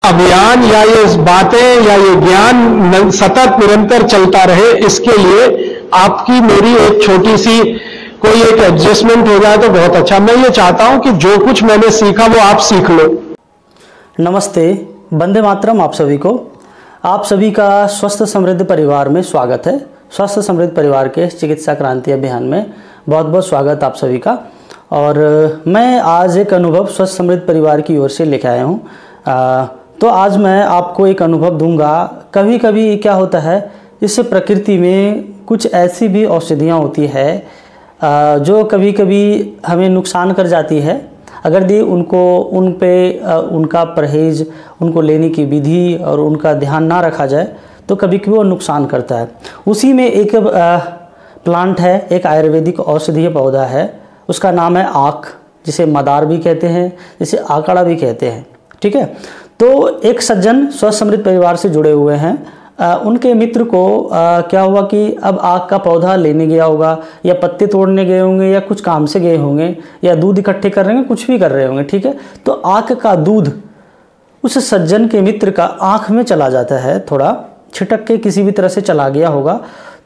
अभियान या ये बातें या ये ज्ञान सतत निरंतर चलता रहे, इसके लिए आपकी मेरी एक छोटी सी कोई एक एडजस्टमेंट हो जाए तो बहुत अच्छा। मैं ये चाहता हूं कि जो कुछ मैंने सीखा वो आप सीख लो। नमस्ते, वंदे मातरम। आप सभी को, आप सभी का स्वस्थ समृद्ध परिवार में स्वागत है। स्वस्थ समृद्ध परिवार के चिकित्सा क्रांति अभियान में बहुत बहुत स्वागत आप सभी का। और मैं आज एक अनुभव स्वस्थ समृद्ध परिवार की ओर से लेकर आया हूँ। तो आज मैं आपको एक अनुभव दूंगा। कभी कभी क्या होता है, इस प्रकृति में कुछ ऐसी भी औषधियाँ होती है जो कभी कभी हमें नुकसान कर जाती है। अगर दी उन पे उनका परहेज, उनको लेने की विधि और उनका ध्यान ना रखा जाए तो कभी कभी वो नुकसान करता है। उसी में एक प्लांट है, एक आयुर्वेदिक औषधीय पौधा है, उसका नाम है आक, जिसे मदार भी कहते हैं, जिसे आकड़ा भी कहते हैं। ठीक है। तो एक सज्जन स्वस्थ समृद्ध परिवार से जुड़े हुए हैं। उनके मित्र को क्या हुआ कि अब आक का पौधा लेने गया होगा, या पत्ते तोड़ने गए होंगे, या कुछ काम से गए होंगे, या दूध इकट्ठे कर रहे होंगे, कुछ भी कर रहे होंगे। ठीक है। तो आक का दूध उस सज्जन के मित्र का आँख में चला जाता है, थोड़ा छिटक के किसी भी तरह से चला गया होगा।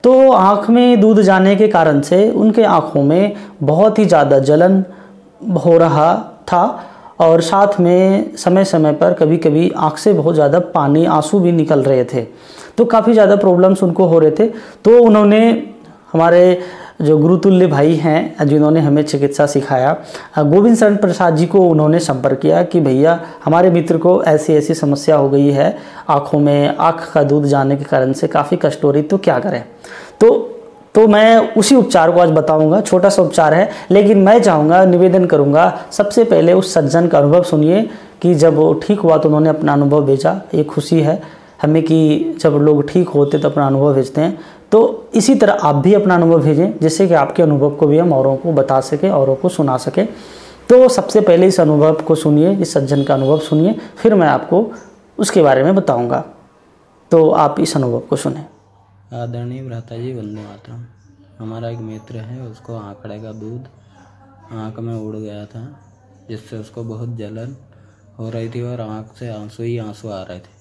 तो आँख में दूध जाने के कारण से उनके आँखों में बहुत ही ज़्यादा जलन हो रहा था, और साथ में समय समय पर कभी कभी आँख से बहुत ज़्यादा पानी, आंसू भी निकल रहे थे। तो काफ़ी ज़्यादा प्रॉब्लम्स उनको हो रहे थे। तो उन्होंने, हमारे जो गुरुतुल्य भाई हैं जिन्होंने हमें चिकित्सा सिखाया, गोविंद शरण प्रसाद जी को उन्होंने संपर्क किया कि भैया हमारे मित्र को ऐसी ऐसी समस्या हो गई है, आँखों में आँख का दूध जाने के कारण से काफ़ी कष्ट हो रही, तो क्या करें। तो मैं उसी उपचार को आज बताऊंगा। छोटा सा उपचार है, लेकिन मैं चाहूँगा, निवेदन करूँगा, सबसे पहले उस सज्जन का अनुभव सुनिए कि जब वो ठीक हुआ तो उन्होंने अपना अनुभव भेजा। ये खुशी है हमें कि जब लोग ठीक होते तो अपना अनुभव भेजते हैं। तो इसी तरह आप भी अपना अनुभव भेजें, जिससे कि आपके अनुभव को भी हम औरों को बता सकें, औरों को सुना सकें। तो सबसे पहले इस अनुभव को सुनिए, इस सज्जन का अनुभव सुनिए, फिर मैं आपको उसके बारे में बताऊँगा। तो आप इस अनुभव को सुने। आदरणीय भ्राता जी, वंदे मातरम। हमारा एक मित्र है, उसको आंकड़े का दूध आँख में उड़ गया था, जिससे उसको बहुत जलन हो रही थी और आँख से आंसू ही आंसू आ रहे थे।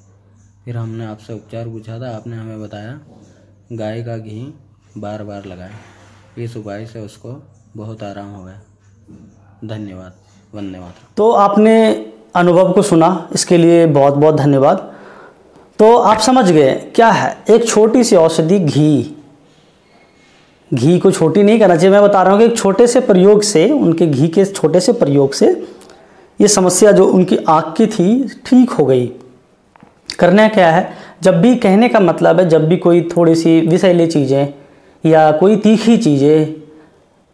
फिर हमने आपसे उपचार पूछा था, आपने हमें बताया गाय का घी बार बार लगाएं। इस उपाय से उसको बहुत आराम हो गया। धन्यवाद। वंदे मातरम। तो आपने अनुभव को सुना, इसके लिए बहुत बहुत धन्यवाद। तो आप समझ गए क्या है, एक छोटी सी औषधि घी को छोटी नहीं करना चाहिए। मैं बता रहा हूँ कि एक छोटे से प्रयोग से, उनके घी के छोटे से प्रयोग से ये समस्या जो उनकी आँख की थी ठीक हो गई। करना क्या है, जब भी, कहने का मतलब है, जब भी कोई थोड़ी सी विषैली चीज़ें या कोई तीखी चीज़ें,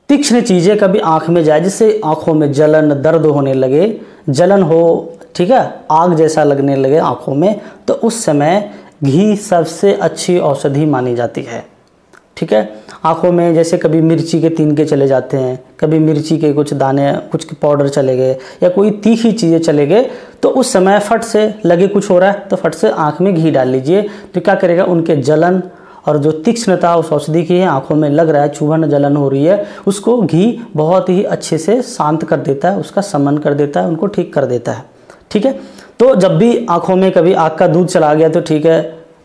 तीक्ष्ण चीज़ें कभी आँख में जाए, जिससे आँखों में जलन, दर्द होने लगे, जलन हो, ठीक है, आग जैसा लगने लगे आँखों में, तो उस समय घी सबसे अच्छी औषधि मानी जाती है। ठीक है। आँखों में जैसे कभी मिर्ची के तिनके चले जाते हैं, कभी मिर्ची के कुछ दाने, कुछ पाउडर चले गए, या कोई तीखी चीज़ें चले गए, तो उस समय फट से लगे कुछ हो रहा है तो फट से आँख में घी डाल लीजिए। तो क्या करेगा, उनके जलन और जो तीक्ष्णता उस औषधि की है, आँखों में लग रहा है, चुभन जलन हो रही है, उसको घी बहुत ही अच्छे से शांत कर देता है, उसका शमन कर देता है, उनको ठीक कर देता है। ठीक है। तो जब भी आँखों में कभी आग का दूध चला गया तो ठीक है,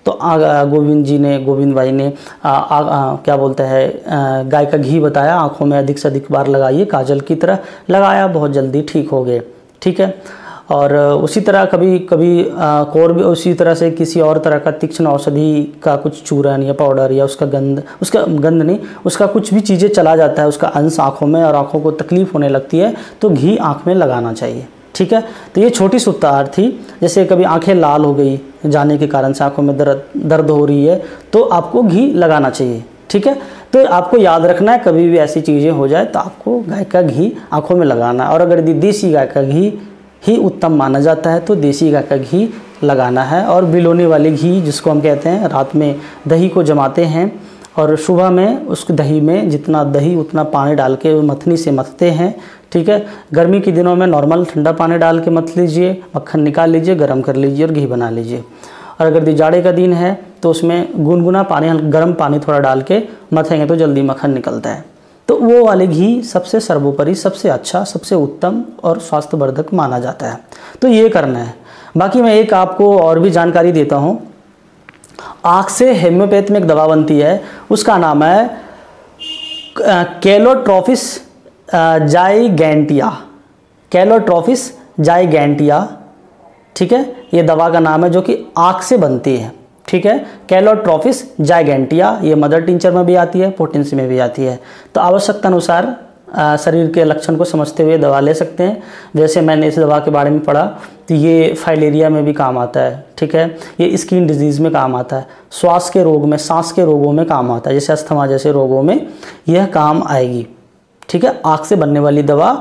तो गोविंद भाई ने क्या बोलते हैं, गाय का घी बताया, आँखों में अधिक से अधिक बार लगाइए, काजल की तरह लगाया, बहुत जल्दी ठीक हो गए। ठीक है। और उसी तरह कभी कभी और भी उसी तरह से किसी और तरह का तीक्ष्ण औषधि का कुछ चूरन या पाउडर, या उसका गंध नहीं, उसका कुछ भी चीज़ें चला जाता है, उसका अंश आँखों में, और आँखों को तकलीफ होने लगती है, तो घी आँख में लगाना चाहिए। ठीक है। तो ये छोटी सी उपचार थी। जैसे कभी आंखें लाल हो गई जाने के कारण से, आंखों में दर्द हो रही है, तो आपको घी लगाना चाहिए। ठीक है। तो आपको याद रखना है, कभी भी ऐसी चीज़ें हो जाए तो आपको गाय का घी आंखों में लगाना है। और अगर देसी गाय का घी ही उत्तम माना जाता है तो देसी गाय का घी लगाना है। और बिलोने वाली घी जिसको हम कहते हैं, रात में दही को जमाते हैं और सुबह में उस दही में जितना दही उतना पानी डाल के मथनी से मथते हैं। ठीक है। गर्मी के दिनों में नॉर्मल ठंडा पानी डाल के मथ लीजिए, मक्खन निकाल लीजिए, गर्म कर लीजिए और घी बना लीजिए। और अगर जाड़े का दिन है तो उसमें गुनगुना पानी, गर्म पानी थोड़ा डाल के मथेंगे तो जल्दी मक्खन निकलता है। तो वो वाले घी सबसे सर्वोपरि, सबसे अच्छा, सबसे उत्तम और स्वास्थ्यवर्धक माना जाता है। तो ये करना है। बाकी मैं एक आपको और भी जानकारी देता हूँ। आँख से हेम्योपैथ में एक दवा बनती है, उसका नाम है कैलोट्रोपिस जाइगेंटिया। कैलोट्रोपिस जाइगेंटिया, ठीक है, ये दवा का नाम है जो कि आँख से बनती है, ठीक है। कैलोट्रोपिस जाइगेंटिया, ये मदर टिंचर में भी आती है, पोटेंसी में भी आती है। तो आवश्यकता अनुसार शरीर के लक्षण को समझते हुए दवा ले सकते हैं। जैसे मैंने इस दवा के बारे में पढ़ा तो ये फाइलेरिया में भी काम आता है, ठीक है। ये स्किन डिजीज़ में काम आता है, श्वास के रोग में, सांस के रोगों में काम आता है, जैसे अस्थमा जैसे रोगों में यह काम आएगी, ठीक है। आँख से बनने वाली दवा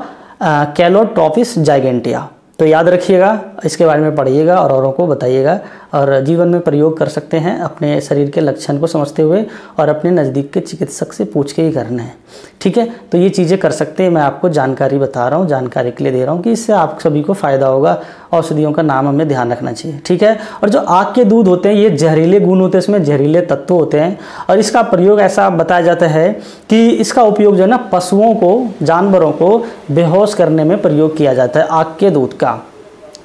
कैलोट्रोपिस जाइगेंटिया। तो याद रखिएगा, इसके बारे में पढ़िएगा और औरों को बताइएगा और जीवन में प्रयोग कर सकते हैं। अपने शरीर के लक्षण को समझते हुए और अपने नज़दीक के चिकित्सक से पूछ के ही करना है, ठीक है। तो ये चीज़ें कर सकते हैं, मैं आपको जानकारी बता रहा हूँ, जानकारी के लिए दे रहा हूँ कि इससे आप सभी को फ़ायदा होगा। औषधियों का नाम हमें ध्यान रखना चाहिए, ठीक है। और जो आँख के दूध होते हैं ये जहरीले गुण होते हैं, इसमें जहरीले तत्व होते हैं और इसका प्रयोग ऐसा बताया जाता है कि इसका उपयोग जो है ना पशुओं को, जानवरों को बेहोश करने में प्रयोग किया जाता है आँख के दूध का,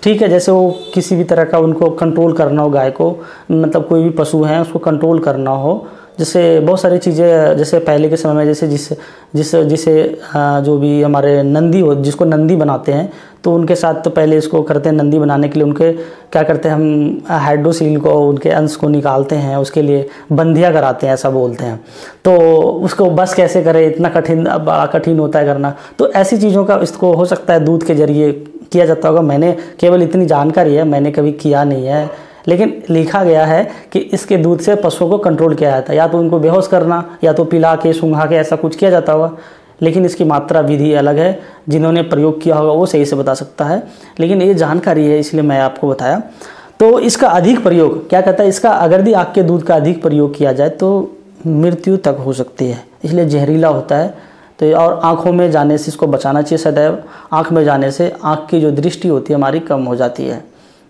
ठीक है। जैसे वो किसी भी तरह का उनको कंट्रोल करना हो, गाय को, मतलब कोई भी पशु है उसको कंट्रोल करना हो, जैसे बहुत सारी चीज़ें, जैसे पहले के समय में जैसे जिसे जो भी हमारे नंदी हो, जिसको नंदी बनाते हैं तो उनके साथ तो पहले इसको करते हैं, नंदी बनाने के लिए उनके क्या करते हैं, हम हाइड्रोसील को, उनके अंश को निकालते हैं, उसके लिए बंधिया कराते हैं, ऐसा बोलते हैं। तो उसको बस कैसे करें, इतना कठिन होता है करना। तो ऐसी चीज़ों का इसको हो सकता है दूध के जरिए किया जाता होगा। मैंने केवल इतनी जानकारी है, मैंने कभी किया नहीं है, लेकिन लिखा गया है कि इसके दूध से पशुओं को कंट्रोल किया जाता है, या तो उनको बेहोश करना या तो पिला के, सूंघा के, ऐसा कुछ किया जाता होगा। लेकिन इसकी मात्रा विधि अलग है, जिन्होंने प्रयोग किया होगा वो सही से बता सकता है, लेकिन ये जानकारी है इसलिए मैं आपको बताया। तो इसका अधिक प्रयोग क्या कहता है, इसका अगर भी आँख के दूध का अधिक प्रयोग किया जाए तो मृत्यु तक हो सकती है, इसलिए जहरीला होता है। तो और आँखों में जाने से इसको बचाना चाहिए सदैव। आँख में जाने से आँख की जो दृष्टि होती है हमारी कम हो जाती है,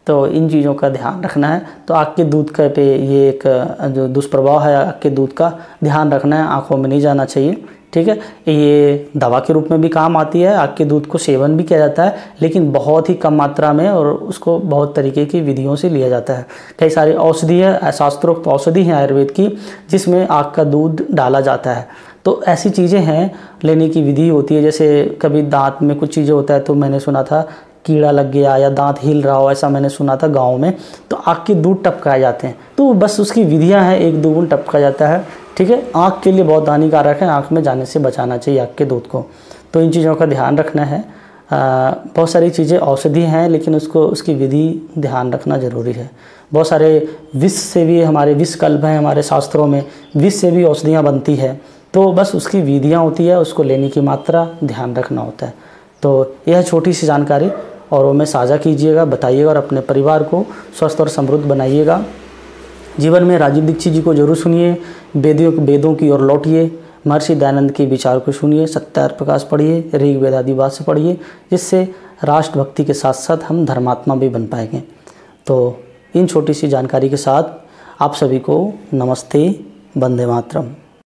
तो इन चीज़ों का ध्यान रखना है। तो आँख के दूध का पे ये एक जो दुष्प्रभाव है आँख के दूध का, ध्यान रखना है, आँखों में नहीं जाना चाहिए, ठीक है। ये दवा के रूप में भी काम आती है, आँख के दूध को सेवन भी किया जाता है, लेकिन बहुत ही कम मात्रा में, और उसको बहुत तरीके की विधियों से लिया जाता है। कई सारी औषधि है, शास्त्रोक्त औषधि हैं आयुर्वेद की, जिसमें आँख का दूध डाला जाता है। तो ऐसी चीज़ें हैं, लेने की विधि होती है। जैसे कभी दांत में कुछ चीज़ें होता है, तो मैंने सुना था कीड़ा लग गया या दांत हिल रहा हो, ऐसा मैंने सुना था गाँव में, तो आँख के दूध टपकाए जाते हैं। तो बस उसकी विधियाँ हैं, 1-2 बूंद टपका जाता है, ठीक है। आँख के लिए बहुत हानिकारक है, आँख में जाने से बचाना चाहिए आँख के दूध को। तो इन चीज़ों का ध्यान रखना है। बहुत सारी चीज़ें औषधि हैं, लेकिन उसकी विधि ध्यान रखना ज़रूरी है। बहुत सारे विष से भी, हमारे विष कल्प हैं हमारे शास्त्रों में, विष से भी औषधियाँ बनती है, तो बस उसकी विधियाँ होती है, उसको लेने की मात्रा ध्यान रखना होता है। तो यह छोटी सी जानकारी औरों में साझा कीजिएगा, बताइएगा और अपने परिवार को स्वस्थ और समृद्ध बनाइएगा। जीवन में राजीव दीक्षित जी को जरूर सुनिए, वेदों की ओर लौटिए, महर्षि दयानंद के विचार को सुनिए, सत्यार्थ प्रकाश पढ़िए, ऋग वेद आदि वास्य पढ़िए, जिससे राष्ट्रभक्ति के साथ साथ हम धर्मात्मा भी बन पाएंगे। तो इन छोटी सी जानकारी के साथ आप सभी को नमस्ते, वंदे मातरम।